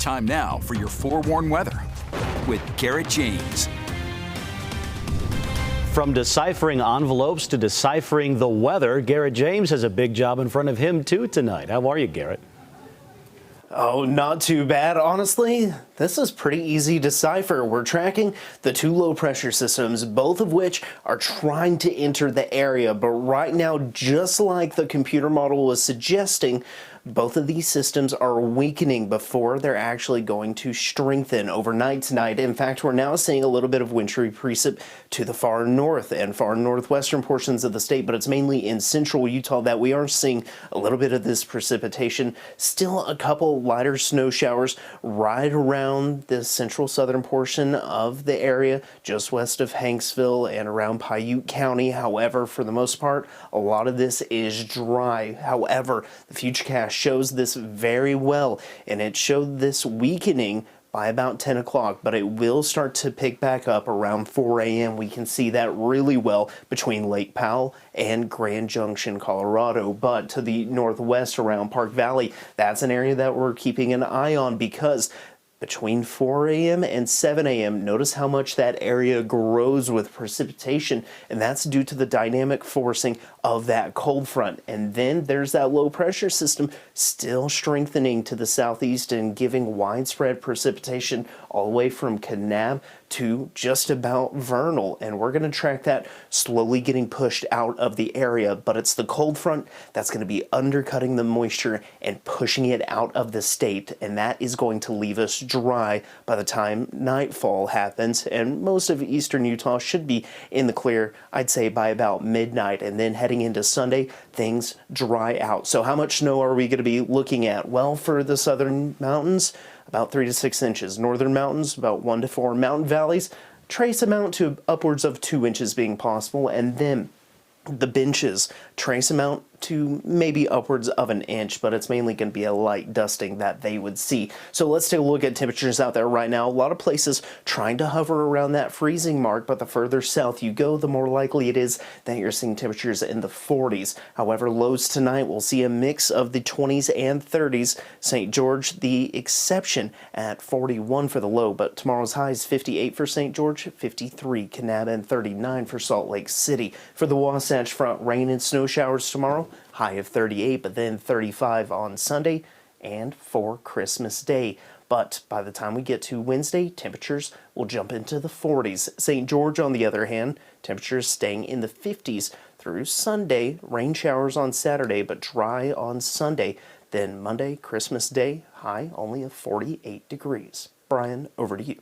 Time now for your forewarned weather with Garrett James. From deciphering envelopes to deciphering the weather, Garrett James has a big job in front of him too tonight. How are you, Garrett? Oh, not too bad, honestly. This is pretty easy to decipher. We're tracking the two low pressure systems, both of which are trying to enter the area. But right now, just like the computer model was suggesting, both of these systems are weakening before they're actually going to strengthen overnight tonight. In fact, we're now seeing a little bit of wintry precip to the far north and far northwestern portions of the state, but it's mainly in central Utah that we are seeing a little bit of this precipitation. Still a couple lighter snow showers right around the central southern portion of the area, just west of Hanksville and around Piute County. However, for the most part, a lot of this is dry. However, the Futurecast shows this very well, and it showed this weakening by about 10 o'clock, but it will start to pick back up around 4 a.m. We can see that really well between Lake Powell and Grand Junction, Colorado. But to the northwest around Park Valley, that's an area that we're keeping an eye on, because between 4 a.m. and 7 a.m., notice how much that area grows with precipitation, and that's due to the dynamic forcing of that cold front. And then there's that low pressure system still strengthening to the southeast and giving widespread precipitation all the way from Kanab to just about Vernal. And we're going to track that slowly getting pushed out of the area, but it's the cold front that's going to be undercutting the moisture and pushing it out of the state, and that is going to leave us dry by the time nightfall happens. And most of eastern Utah should be in the clear, I'd say, by about midnight. And then heading into Sunday, things dry out. So how much snow are we going to be looking at? Well, for the southern mountains, about 3 to 6 inches. Northern mountains, about 1 to 4. Mountain valleys, trace amount to upwards of 2 inches being possible. And then the benches, trace amount to maybe upwards of 1 inch, but it's mainly going to be a light dusting that they would see. So let's take a look at temperatures out there right now. A lot of places trying to hover around that freezing mark, but the further south you go, the more likely it is that you're seeing temperatures in the 40s. However, lows tonight, we'll see a mix of the 20s and 30s. St. George, the exception at 41 for the low, but tomorrow's high is 58 for St. George, 53 Kanab, and 39 for Salt Lake City. For the Wasatch Front, rain and snow showers tomorrow, high of 38, but then 35 on Sunday and for Christmas Day. But by the time we get to Wednesday, temperatures will jump into the 40s. St. George, on the other hand, temperatures staying in the 50s through Sunday. Rain showers on Saturday, but dry on Sunday. Then Monday, Christmas Day, high only of 48 degrees. Brian, over to you.